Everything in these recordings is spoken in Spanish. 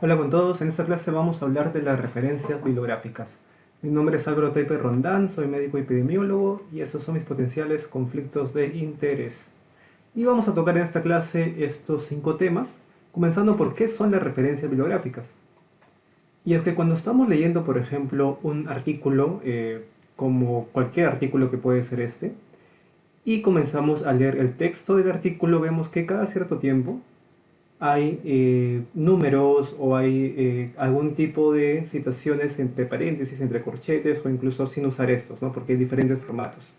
Hola con todos, en esta clase vamos a hablar de las referencias bibliográficas. Mi nombre es Álvaro Taipe Rondán, soy médico epidemiólogo y esos son mis potenciales conflictos de interés. Y vamos a tocar en esta clase estos 5 temas, comenzando por qué son las referencias bibliográficas. Y es que cuando estamos leyendo, por ejemplo, un artículo, como cualquier artículo que puede ser este, y comenzamos a leer el texto del artículo, vemos que cada cierto tiempo hay números o hay algún tipo de citaciones entre paréntesis, entre corchetes o incluso sin usar estos, ¿no? Porque hay diferentes formatos.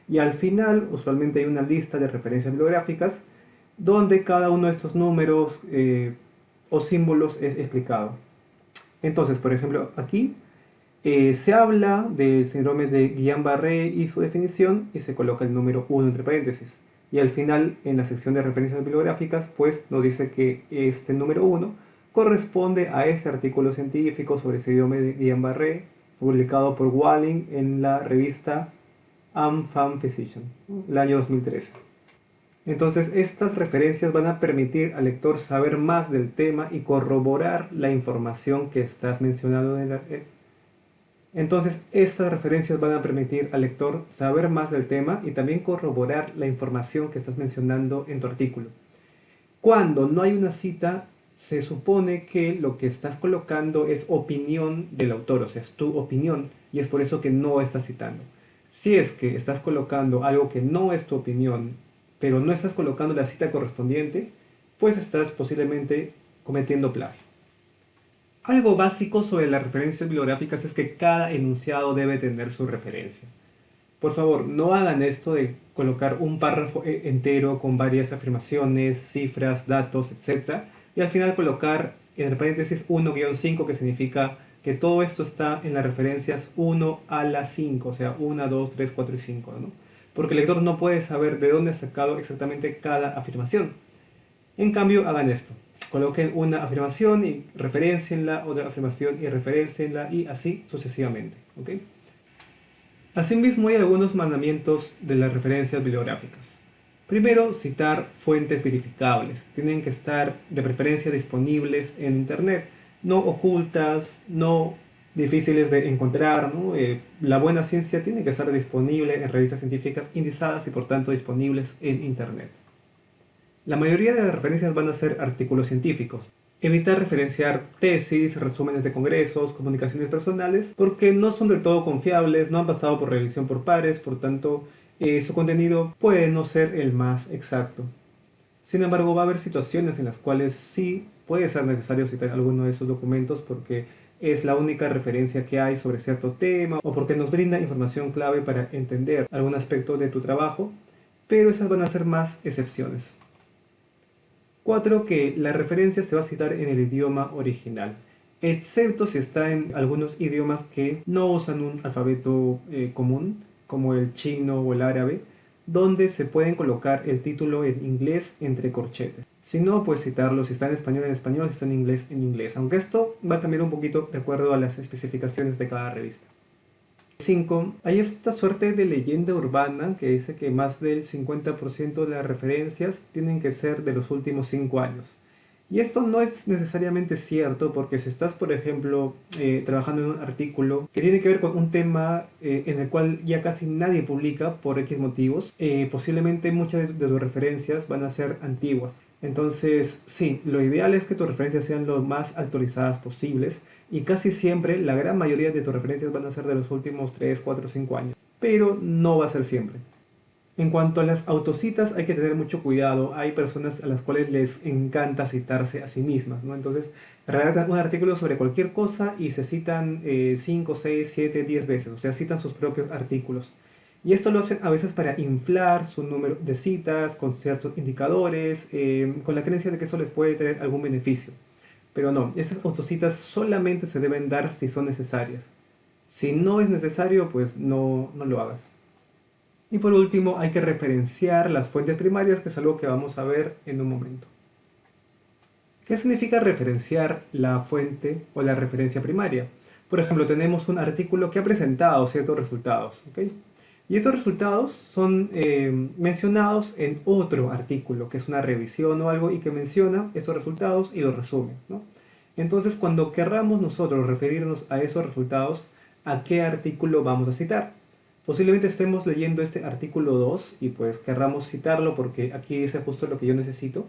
Y al final, usualmente hay una lista de referencias bibliográficas donde cada uno de estos números o símbolos es explicado. Entonces, por ejemplo, aquí se habla del síndrome de Guillain-Barré y su definición y se coloca el número 1 entre paréntesis. Y al final, en la sección de referencias bibliográficas, pues nos dice que este número 1 corresponde a ese artículo científico sobre el síndrome de Guillain-Barré publicado por Walling en la revista Am Physician, el año 2013. Entonces, estas referencias van a permitir al lector saber más del tema y corroborar la información que estás mencionando en entonces, estas referencias van a permitir al lector saber más del tema y también corroborar la información que estás mencionando en tu artículo. Cuando no hay una cita, se supone que lo que estás colocando es opinión del autor, o sea, es tu opinión, y es por eso que no estás citando. Si es que estás colocando algo que no es tu opinión, pero no estás colocando la cita correspondiente, pues estás posiblemente cometiendo plagio. Algo básico sobre las referencias bibliográficas es que cada enunciado debe tener su referencia. Por favor, no hagan esto de colocar un párrafo entero con varias afirmaciones, cifras, datos, etc. Y al final colocar entre paréntesis 1-5, que significa que todo esto está en las referencias 1 a la 5, o sea, 1, 2, 3, 4 y 5, ¿no? Porque el lector no puede saber de dónde ha sacado exactamente cada afirmación. En cambio, hagan esto. Coloquen una afirmación y referencienla, otra afirmación y referencienla y así sucesivamente. ¿Ok? Asimismo, hay algunos mandamientos de las referencias bibliográficas. Primero, citar fuentes verificables. Tienen que estar de preferencia disponibles en Internet, no ocultas, no difíciles de encontrar, ¿no? La buena ciencia tiene que estar disponible en revistas científicas indizadas y por tanto disponibles en Internet. La mayoría de las referencias van a ser artículos científicos. Evitar referenciar tesis, resúmenes de congresos, comunicaciones personales, porque no son del todo confiables, no han pasado por revisión por pares, por tanto, su contenido puede no ser el más exacto. Sin embargo, va a haber situaciones en las cuales sí puede ser necesario citar alguno de esos documentos porque es la única referencia que hay sobre cierto tema o porque nos brinda información clave para entender algún aspecto de tu trabajo, pero esas van a ser más excepciones. 4. Que la referencia se va a citar en el idioma original, excepto si está en algunos idiomas que no usan un alfabeto común, como el chino o el árabe, donde se pueden colocar el título en inglés entre corchetes. Si no, pues citarlo, si está en español, si está en inglés, aunque esto va a cambiar un poquito de acuerdo a las especificaciones de cada revista. 5. Hay esta suerte de leyenda urbana que dice que más del 50% de las referencias tienen que ser de los últimos 5 años. Y esto no es necesariamente cierto porque si estás, por ejemplo, trabajando en un artículo que tiene que ver con un tema en el cual ya casi nadie publica por X motivos, posiblemente muchas de tus referencias van a ser antiguas. Entonces, sí, lo ideal es que tus referencias sean lo más actualizadas posibles y casi siempre la gran mayoría de tus referencias van a ser de los últimos 3, 4, 5 años, pero no va a ser siempre. En cuanto a las autocitas, hay que tener mucho cuidado. Hay personas a las cuales les encanta citarse a sí mismas, ¿no? Entonces, redactan un artículo sobre cualquier cosa y se citan 5, 6, 7, 10 veces, o sea, citan sus propios artículos. Y esto lo hacen a veces para inflar su número de citas con ciertos indicadores, con la creencia de que eso les puede tener algún beneficio. Pero no, esas autocitas solamente se deben dar si son necesarias. Si no es necesario, pues no lo hagas. Y por último, hay que referenciar las fuentes primarias, que es algo que vamos a ver en un momento. ¿Qué significa referenciar la fuente o la referencia primaria? Por ejemplo, tenemos un artículo que ha presentado ciertos resultados, ¿ok? Y estos resultados son mencionados en otro artículo, que es una revisión o algo, y que menciona estos resultados y los resume, ¿no? Entonces, cuando querramos nosotros referirnos a esos resultados, ¿a qué artículo vamos a citar? Posiblemente estemos leyendo este artículo 2 y pues querramos citarlo porque aquí dice justo lo que yo necesito,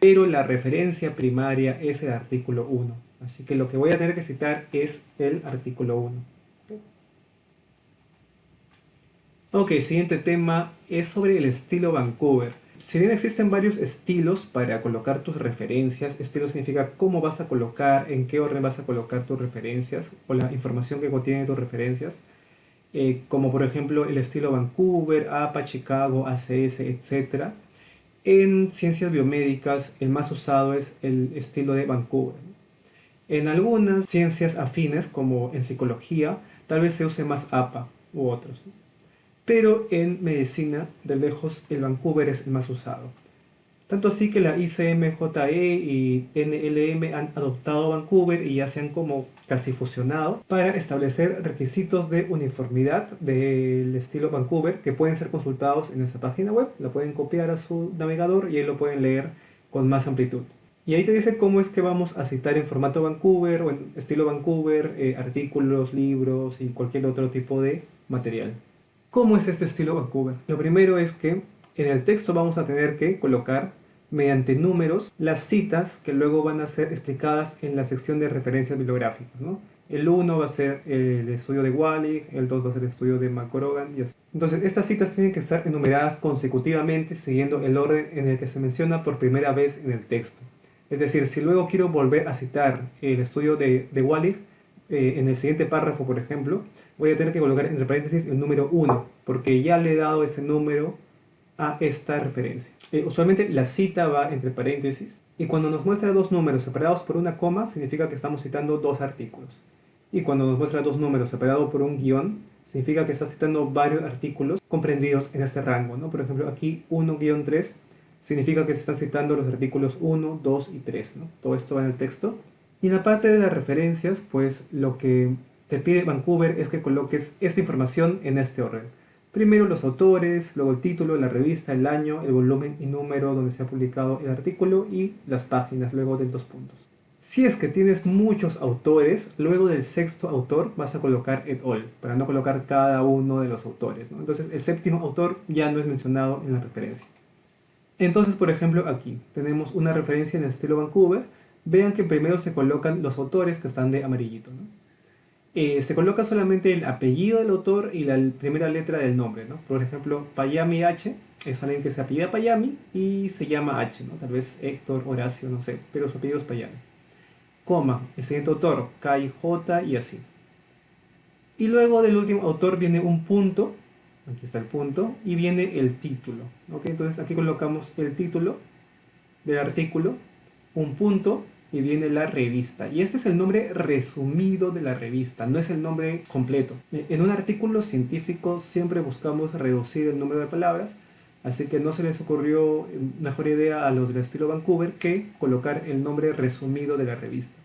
pero la referencia primaria es el artículo 1. Así que lo que voy a tener que citar es el artículo 1. Ok, siguiente tema es sobre el estilo Vancouver. Si bien existen varios estilos para colocar tus referencias, estilo significa cómo vas a colocar, en qué orden vas a colocar tus referencias o la información que contiene tus referencias, como por ejemplo el estilo Vancouver, APA, Chicago, ACS, etc. En ciencias biomédicas el más usado es el estilo de Vancouver. En algunas ciencias afines, como en psicología, tal vez se use más APA u otros. Pero en medicina, de lejos, el Vancouver es el más usado. Tanto así que la ICMJE y NLM han adoptado Vancouver y ya se han como casi fusionado para establecer requisitos de uniformidad del estilo Vancouver que pueden ser consultados en esta página web. La pueden copiar a su navegador y ahí lo pueden leer con más amplitud. Y ahí te dice cómo es que vamos a citar en formato Vancouver o en estilo Vancouver, artículos, libros y cualquier otro tipo de material. ¿Cómo es este estilo Vancouver? Lo primero es que en el texto vamos a tener que colocar mediante números las citas que luego van a ser explicadas en la sección de referencias bibliográficas, ¿no? El 1 va a ser el estudio de Wallich, el 2 va a ser el estudio de McCorrogan y así. Entonces, estas citas tienen que estar enumeradas consecutivamente siguiendo el orden en el que se menciona por primera vez en el texto. Es decir, si luego quiero volver a citar el estudio de Wallich, en el siguiente párrafo, por ejemplo, voy a tener que colocar entre paréntesis el número 1, porque ya le he dado ese número a esta referencia. Usualmente la cita va entre paréntesis, y cuando nos muestra dos números separados por una coma, significa que estamos citando dos artículos. Y cuando nos muestra dos números separados por un guión, significa que está citando varios artículos comprendidos en este rango, ¿no? Por ejemplo, aquí 1-3 significa que se están citando los artículos 1, 2 y 3, ¿no? Todo esto va en el texto. Y en la parte de las referencias, pues lo que te pide Vancouver es que coloques esta información en este orden. Primero los autores, luego el título, la revista, el año, el volumen y número donde se ha publicado el artículo y las páginas luego de 2 puntos. Si es que tienes muchos autores, luego del sexto autor vas a colocar et al, para no colocar cada uno de los autores, ¿no? Entonces el séptimo autor ya no es mencionado en la referencia. Entonces, por ejemplo, aquí tenemos una referencia en el estilo Vancouver. Vean que primero se colocan los autores que están de amarillito, ¿no? Se coloca solamente el apellido del autor y la primera letra del nombre, ¿no? Por ejemplo, Payami H es alguien que se apellida Payami y se llama H, ¿no? Tal vez Héctor, Horacio, no sé, pero su apellido es Payami. Coma, el siguiente autor, Kai J y así. Y luego del último autor viene un punto, aquí está el punto, y viene el título, ¿ok? Entonces aquí colocamos el título del artículo, un punto, y viene la revista. Y este es el nombre resumido de la revista, no es el nombre completo. En un artículo científico siempre buscamos reducir el número de palabras, así que no se les ocurrió mejor idea a los del estilo Vancouver que colocar el nombre resumido de la revista.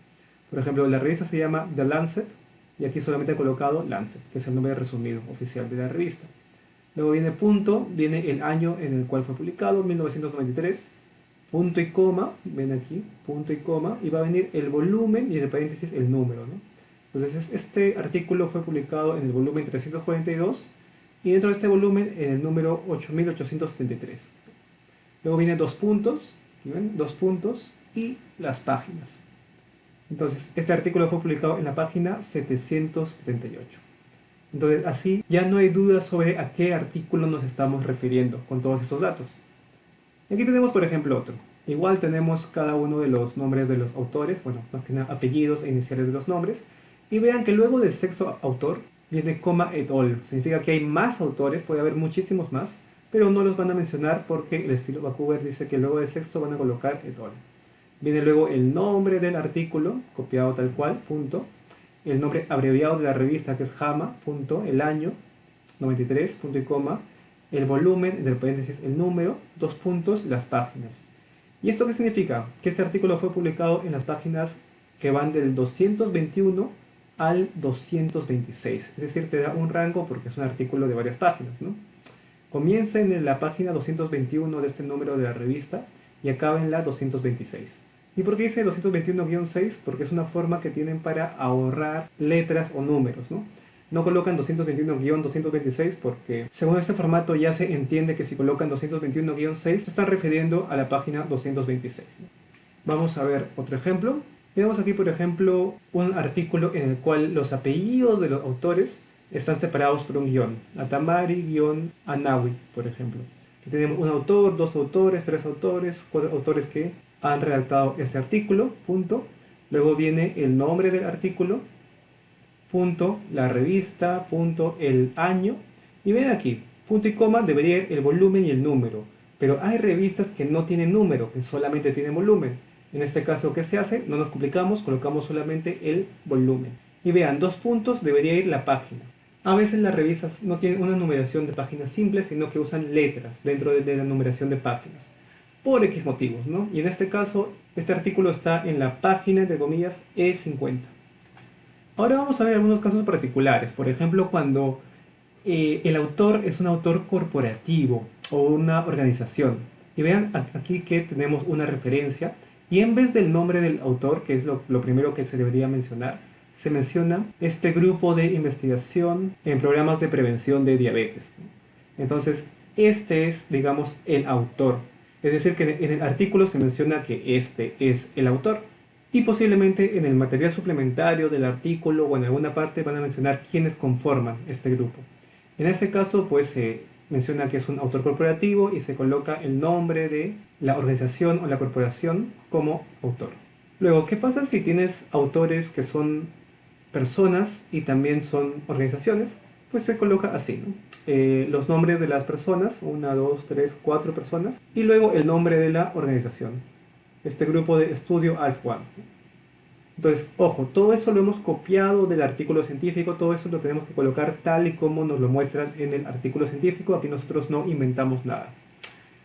Por ejemplo, la revista se llama The Lancet, y aquí solamente he colocado Lancet, que es el nombre resumido oficial de la revista. Luego viene punto, viene el año en el cual fue publicado, 1993, punto y coma, ven aquí, punto y coma, y va a venir el volumen y entre paréntesis el número, ¿no? Entonces este artículo fue publicado en el volumen 342 y dentro de este volumen en el número 8873. Luego vienen dos puntos, ¿ven? Dos puntos y las páginas. Entonces este artículo fue publicado en la página 738. Entonces así ya no hay duda sobre a qué artículo nos estamos refiriendo con todos esos datos. Aquí tenemos, por ejemplo, otro. Igual tenemos cada uno de los nombres de los autores, bueno, más que nada apellidos e iniciales de los nombres. Y vean que luego del sexto autor viene coma et al. Significa que hay más autores, puede haber muchísimos más, pero no los van a mencionar porque el estilo Vancouver dice que luego del sexto van a colocar et al. Viene luego el nombre del artículo, copiado tal cual, punto. El nombre abreviado de la revista, que es JAMA, punto. El año, 93, punto y coma. El volumen, entre paréntesis, el número, 2 puntos, las páginas. ¿Y esto qué significa? Que este artículo fue publicado en las páginas que van del 221 al 226. Es decir, te da un rango porque es un artículo de varias páginas, ¿no? Comienza en la página 221 de este número de la revista y acaba en la 226. ¿Y por qué dice 221-6? Porque es una forma que tienen para ahorrar letras o números, ¿no? No colocan 221-226 porque según este formato ya se entiende que si colocan 221-6 se están refiriendo a la página 226, ¿no? Vamos a ver otro ejemplo. Tenemos aquí, por ejemplo, un artículo en el cual los apellidos de los autores están separados por un guión. Atamari-Anawi, por ejemplo. Aquí tenemos un autor, dos autores, tres autores, cuatro autores que han redactado este artículo, punto. Luego viene el nombre del artículo, punto, la revista, punto, el año. Y ven aquí, punto y coma, debería ir el volumen y el número. Pero hay revistas que no tienen número, que solamente tienen volumen. En este caso, ¿qué se hace? No nos complicamos, colocamos solamente el volumen. Y vean, dos puntos, debería ir la página. A veces las revistas no tienen una numeración de páginas simples, sino que usan letras dentro de la numeración de páginas. Por X motivos, ¿no? Y en este caso, este artículo está en la página, entre comillas, E50. Ahora vamos a ver algunos casos particulares. Por ejemplo, cuando el autor es un autor corporativo o una organización. Y vean aquí que tenemos una referencia y en vez del nombre del autor, que es lo primero que se debería mencionar, se menciona este grupo de investigación en programas de prevención de diabetes. Entonces, este es, digamos, el autor. Es decir, que en el artículo se menciona que este es el autor. Y posiblemente en el material suplementario del artículo o en alguna parte van a mencionar quiénes conforman este grupo. En este caso, pues se menciona que es un autor corporativo y se coloca el nombre de la organización o la corporación como autor. Luego, ¿qué pasa si tienes autores que son personas y también son organizaciones? Pues se coloca así, ¿no? Los nombres de las personas, una, dos, tres, cuatro personas, y luego el nombre de la organización. Este grupo de estudio ALF1. Entonces, ojo, todo eso lo hemos copiado del artículo científico, todo eso lo tenemos que colocar tal y como nos lo muestran en el artículo científico, aquí nosotros no inventamos nada.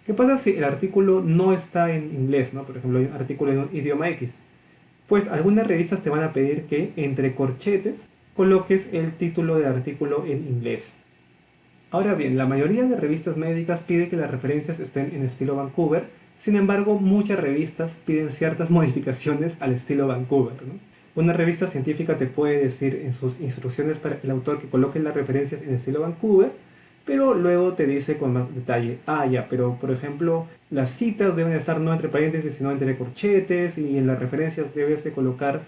¿Qué pasa si el artículo no está en inglés, ¿no? Por ejemplo, hay un artículo en un idioma X. Pues algunas revistas te van a pedir que entre corchetes coloques el título del artículo en inglés. Ahora bien, la mayoría de revistas médicas pide que las referencias estén en estilo Vancouver. Sin embargo, muchas revistas piden ciertas modificaciones al estilo Vancouver, ¿no? Una revista científica te puede decir en sus instrucciones para el autor que coloque las referencias en estilo Vancouver, pero luego te dice con más detalle, ya, pero por ejemplo, las citas deben estar no entre paréntesis, sino entre corchetes, y en las referencias debes de colocar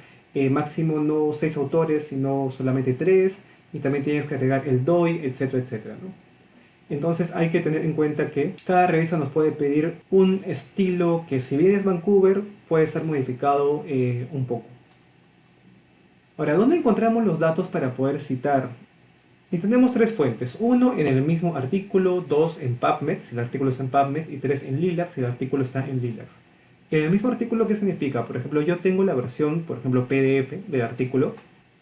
máximo no 6 autores, sino solamente 3, y también tienes que agregar el DOI, etcétera, etcétera, ¿no? Entonces hay que tener en cuenta que cada revista nos puede pedir un estilo que, si bien es Vancouver, puede ser modificado un poco. Ahora, ¿dónde encontramos los datos para poder citar? Y tenemos tres fuentes. Uno en el mismo artículo, dos en PubMed, si el artículo está en PubMed, y tres en Lilac, si el artículo está en Lilac. En el mismo artículo, ¿qué significa? Por ejemplo, yo tengo la versión, por ejemplo, PDF del artículo,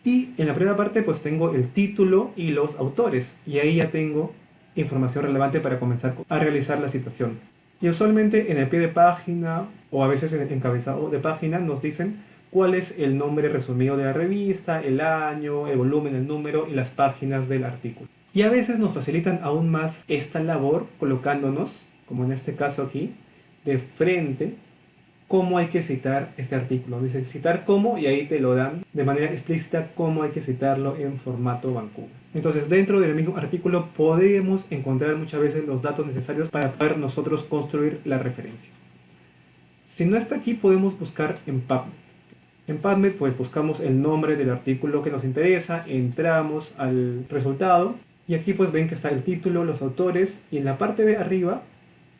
y en la primera parte pues tengo el título y los autores, y ahí ya tengo información relevante para comenzar a realizar la citación. Y usualmente en el pie de página o a veces en el encabezado de página nos dicen cuál es el nombre resumido de la revista, el año, el volumen, el número y las páginas del artículo. Y a veces nos facilitan aún más esta labor colocándonos, como en este caso aquí, de frente cómo hay que citar este artículo. Dice citar cómo y ahí te lo dan de manera explícita cómo hay que citarlo en formato Vancouver. Entonces dentro del mismo artículo podemos encontrar muchas veces los datos necesarios para poder nosotros construir la referencia. Si no está aquí podemos buscar en PubMed. En PubMed pues buscamos el nombre del artículo que nos interesa, entramos al resultado y aquí pues ven que está el título, los autores y en la parte de arriba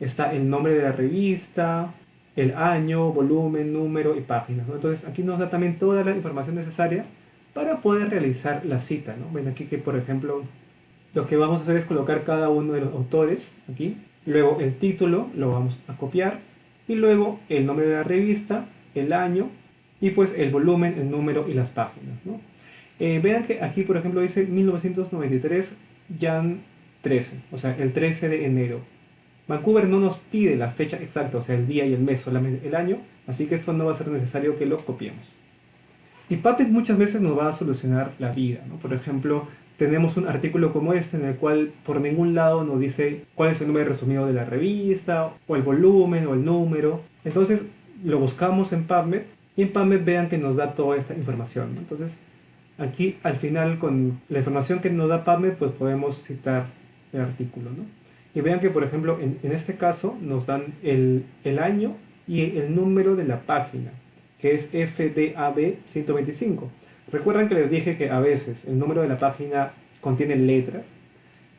está el nombre de la revista, el año, volumen, número y páginas, ¿no? Entonces aquí nos da también toda la información necesaria para poder realizar la cita, ¿no? Ven aquí que por ejemplo lo que vamos a hacer es colocar cada uno de los autores aquí, luego el título lo vamos a copiar y luego el nombre de la revista, el año y pues el volumen, el número y las páginas, ¿no? Vean que aquí por ejemplo dice 1993 Jan 13, o sea el 13 de enero. Vancouver no nos pide la fecha exacta, o sea, el día y el mes, solamente el año, así que esto no va a ser necesario que lo copiemos. Y PubMed muchas veces nos va a solucionar la vida, ¿no? Por ejemplo, tenemos un artículo como este en el cual por ningún lado nos dice cuál es el número resumido de la revista, o el volumen, o el número. Entonces, lo buscamos en PubMed y en PubMed vean que nos da toda esta información, ¿no? Entonces, aquí al final con la información que nos da PubMed, pues podemos citar el artículo, ¿no? Y vean que, por ejemplo, en este caso nos dan el año y el número de la página, que es FDAB 125. Recuerdan que les dije que a veces el número de la página contiene letras.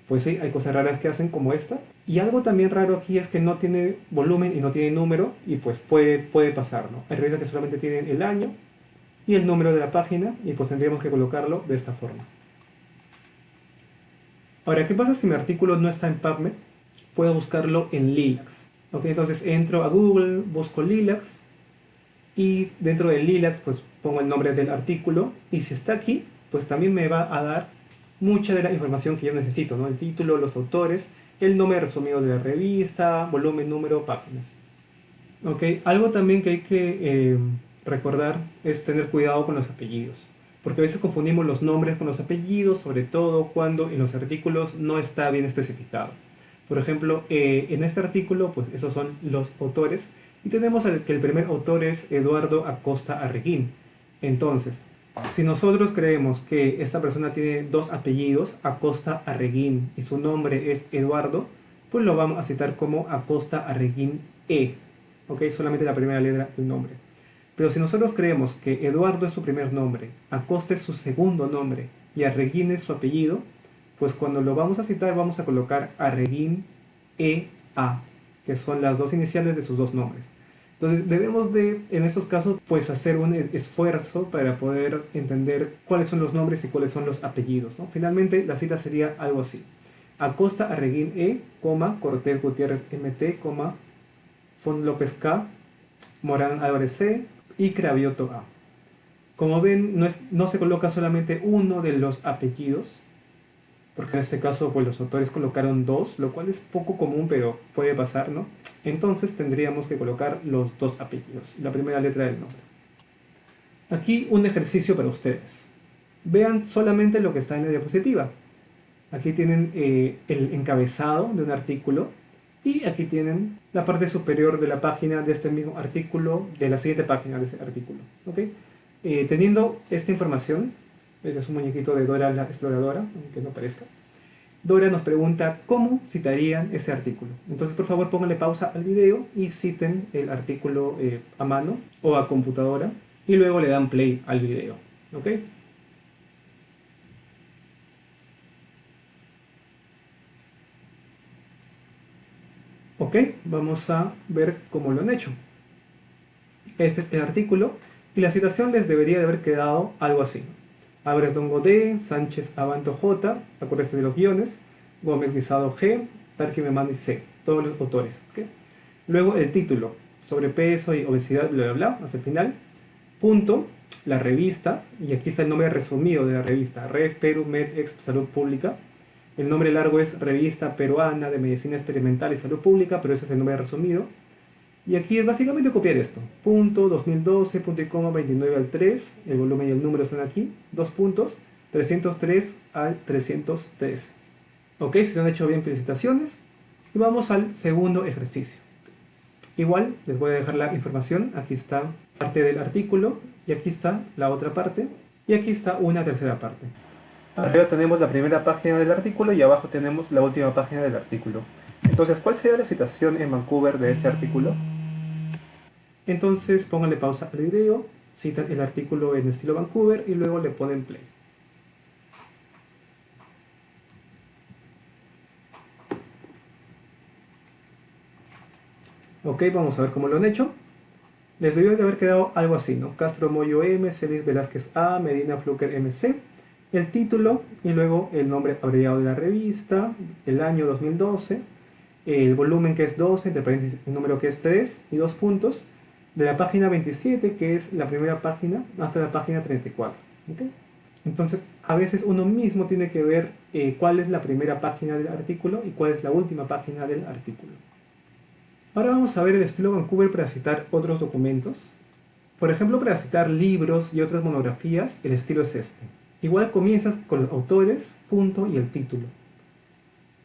Pues sí, hay cosas raras que hacen como esta. Y algo también raro aquí es que no tiene volumen y no tiene número, y pues puede pasar, ¿no? Hay revistas que solamente tienen el año y el número de la página, y pues tendríamos que colocarlo de esta forma. Ahora, ¿qué pasa si mi artículo no está en PubMed? Puedo buscarlo en Lilacs. ¿Ok? Entonces entro a Google, busco Lilacs, y dentro de Lilacs pues pongo el nombre del artículo, y si está aquí, pues también me va a dar mucha de la información que yo necesito, ¿no? El título, los autores, el nombre resumido de la revista, volumen, número, páginas. ¿Ok? Algo también que hay que recordar es tener cuidado con los apellidos, porque a veces confundimos los nombres con los apellidos, sobre todo cuando en los artículos no está bien especificado. Por ejemplo, en este artículo, pues esos son los autores, y tenemos que el primer autor es Eduardo Acosta Arreguín. Entonces, si nosotros creemos que esta persona tiene dos apellidos, Acosta Arreguín, y su nombre es Eduardo, pues lo vamos a citar como Acosta Arreguín E. ¿Ok? Solamente la primera letra del nombre. Pero si nosotros creemos que Eduardo es su primer nombre, Acosta es su segundo nombre y Arreguín es su apellido, pues cuando lo vamos a citar vamos a colocar Arreguín E.A., que son las dos iniciales de sus dos nombres. Entonces debemos de, en estos casos, pues hacer un esfuerzo para poder entender cuáles son los nombres y cuáles son los apellidos, ¿no? Finalmente la cita sería algo así: Acosta Arreguín E, Cortés Gutiérrez MT, Font López K, Morán Álvarez C y Cravioto A. Como ven, no se coloca solamente uno de los apellidos, porque en este caso pues, los autores colocaron dos, lo cual es poco común, pero puede pasar, ¿no? Entonces tendríamos que colocar los dos apellidos, la primera letra del nombre. Aquí un ejercicio para ustedes. Vean solamente lo que está en la diapositiva. Aquí tienen el encabezado de un artículo, y aquí tienen la parte superior de la página de este mismo artículo, de la siguiente página de ese artículo. ¿Okay? Teniendo esta información, este es un muñequito de Dora la exploradora, aunque no parezca. Dora nos pregunta cómo citarían ese artículo. Entonces, por favor, pónganle pausa al video y citen el artículo a mano o a computadora, y luego le dan play al video. ¿Ok? Ok, vamos a ver cómo lo han hecho. Este es el artículo y la citación les debería de haber quedado algo así: Álvarez Dongo D, Sánchez Abanto J, acuérdense de los guiones, Gómez Guisado G, Tarqui Memani C, todos los autores. ¿Okay? Luego el título: sobrepeso y obesidad, bla bla bla, hasta el final. Punto, la revista, y aquí está el nombre resumido de la revista: Rev Peru Med Exp Salud Pública. El nombre largo es Revista Peruana de Medicina Experimental y Salud Pública, pero ese es el nombre resumido. Y aquí es básicamente copiar esto. Punto 2012, punto y coma 29 al 3, el volumen y el número están aquí, dos puntos, 303 al 303. Ok, si lo han hecho bien, felicitaciones. Y vamos al segundo ejercicio. Igual les voy a dejar la información, aquí está parte del artículo, y aquí está la otra parte, y aquí está una tercera parte. Arriba tenemos la primera página del artículo y abajo tenemos la última página del artículo. Entonces, ¿cuál sería la citación en Vancouver de este artículo? Entonces pónganle pausa al video, citan el artículo en estilo Vancouver y luego le ponen play. Ok, vamos a ver cómo lo han hecho. Les debió de haber quedado algo así, ¿no? Castro Moyo M, Celis Velázquez A, Medina Fluker MC, el título y luego el nombre abreviado de la revista, el año 2012, el volumen que es 12, entre paréntesis el número que es 3 y dos puntos, de la página 27, que es la primera página, hasta la página 34. ¿Okay? Entonces, a veces uno mismo tiene que ver cuál es la primera página del artículo y cuál es la última página del artículo. Ahora vamos a ver el estilo Vancouver para citar otros documentos. Por ejemplo, para citar libros y otras monografías, el estilo es este. Igual comienzas con los autores, punto y el título.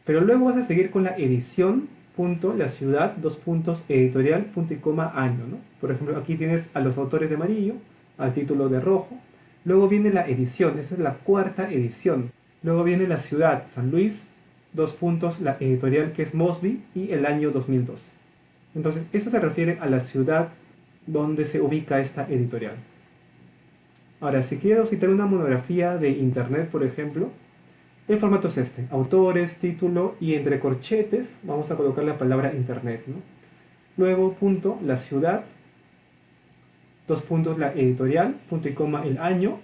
Pero luego vas a seguir con la edición punto, la ciudad, dos puntos, editorial, punto y coma, año, ¿no? Por ejemplo, aquí tienes a los autores de amarillo, al título de rojo. Luego viene la edición, esta es la cuarta edición. Luego viene la ciudad, San Luis, dos puntos, la editorial que es Mosby y el año 2012. Entonces, esto se refiere a la ciudad donde se ubica esta editorial. Ahora, si quiero citar una monografía de internet, por ejemplo, el formato es este, autores, título y entre corchetes vamos a colocar la palabra internet, ¿no? Luego, punto, la ciudad, dos puntos, la editorial, punto y coma, el año,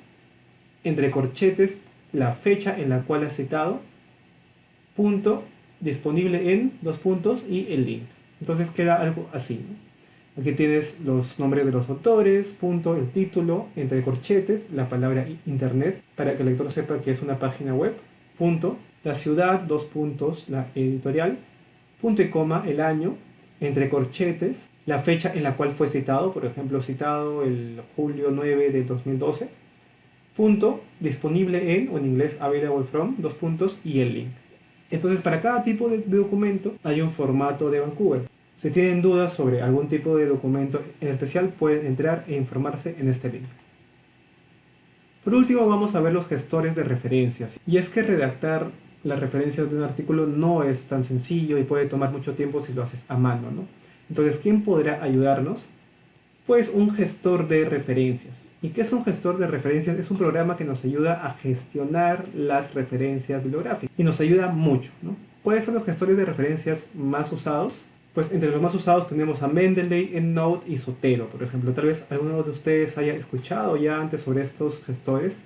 entre corchetes, la fecha en la cual ha citado, punto, disponible en, dos puntos y el link. Entonces queda algo así, ¿no? Aquí tienes los nombres de los autores, punto, el título, entre corchetes, la palabra internet, para que el lector sepa que es una página web, punto, la ciudad, dos puntos, la editorial, punto y coma, el año, entre corchetes, la fecha en la cual fue citado, por ejemplo, citado el julio 9 de 2012, punto, disponible en, o en inglés available from, dos puntos y el link. Entonces, para cada tipo de documento hay un formato de Vancouver. Si tienen dudas sobre algún tipo de documento en especial, pueden entrar e informarse en este link. Por último, vamos a ver los gestores de referencias. Y es que redactar las referencias de un artículo no es tan sencillo y puede tomar mucho tiempo si lo haces a mano, ¿no? Entonces, ¿quién podrá ayudarnos? Pues un gestor de referencias. ¿Y qué es un gestor de referencias? Es un programa que nos ayuda a gestionar las referencias bibliográficas y nos ayuda mucho, ¿no? ¿Cuáles son los gestores de referencias más usados? Pues entre los más usados tenemos a Mendeley, EndNote y Zotero, por ejemplo. Tal vez alguno de ustedes haya escuchado ya antes sobre estos gestores.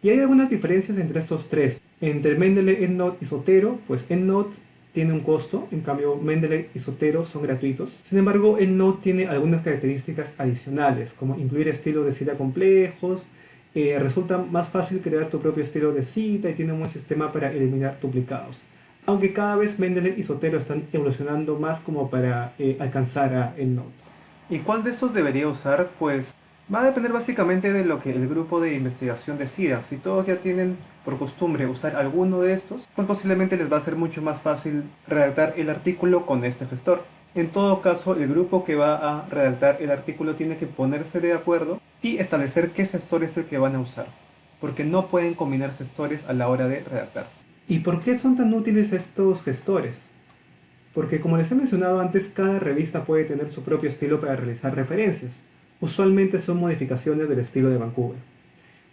Y hay algunas diferencias entre estos tres. Entre Mendeley, EndNote y Zotero, pues EndNote tiene un costo, en cambio Mendeley y Zotero son gratuitos. Sin embargo, EndNote tiene algunas características adicionales, como incluir estilos de cita complejos, resulta más fácil crear tu propio estilo de cita y tiene un buen sistema para eliminar duplicados. Aunque cada vez Mendeley y Zotero están evolucionando más como para alcanzar a EndNote. ¿Y cuál de estos debería usar? Pues va a depender básicamente de lo que el grupo de investigación decida. Si todos ya tienen por costumbre usar alguno de estos, pues posiblemente les va a ser mucho más fácil redactar el artículo con este gestor. En todo caso, el grupo que va a redactar el artículo tiene que ponerse de acuerdo y establecer qué gestor es el que van a usar, porque no pueden combinar gestores a la hora de redactar. ¿Y por qué son tan útiles estos gestores? Porque como les he mencionado antes, cada revista puede tener su propio estilo para realizar referencias. Usualmente son modificaciones del estilo de Vancouver.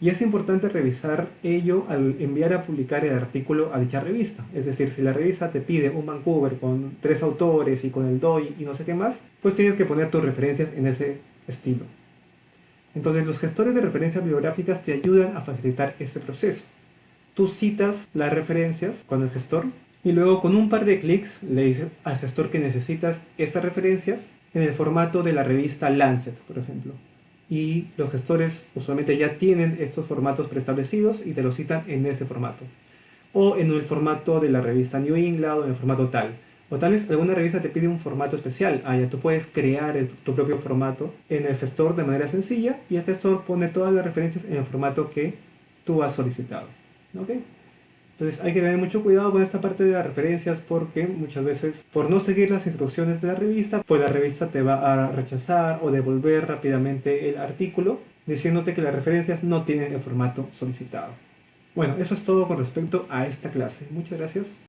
Y es importante revisar ello al enviar a publicar el artículo a dicha revista. Es decir, si la revista te pide un Vancouver con 3 autores y con el DOI y no sé qué más, pues tienes que poner tus referencias en ese estilo. Entonces los gestores de referencias bibliográficas te ayudan a facilitar ese proceso. Tú citas las referencias con el gestor y luego con un par de clics le dices al gestor que necesitas estas referencias en el formato de la revista Lancet, por ejemplo. Y los gestores usualmente ya tienen estos formatos preestablecidos y te los citan en ese formato. O en el formato de la revista New England o en el formato tal. O tal vez alguna revista te pide un formato especial. Ya tú puedes crear tu propio formato en el gestor de manera sencilla y el gestor pone todas las referencias en el formato que tú has solicitado. ¿Ok? Entonces hay que tener mucho cuidado con esta parte de las referencias porque muchas veces por no seguir las instrucciones de la revista, pues la revista te va a rechazar o devolver rápidamente el artículo diciéndote que las referencias no tienen el formato solicitado. Bueno, eso es todo con respecto a esta clase. Muchas gracias.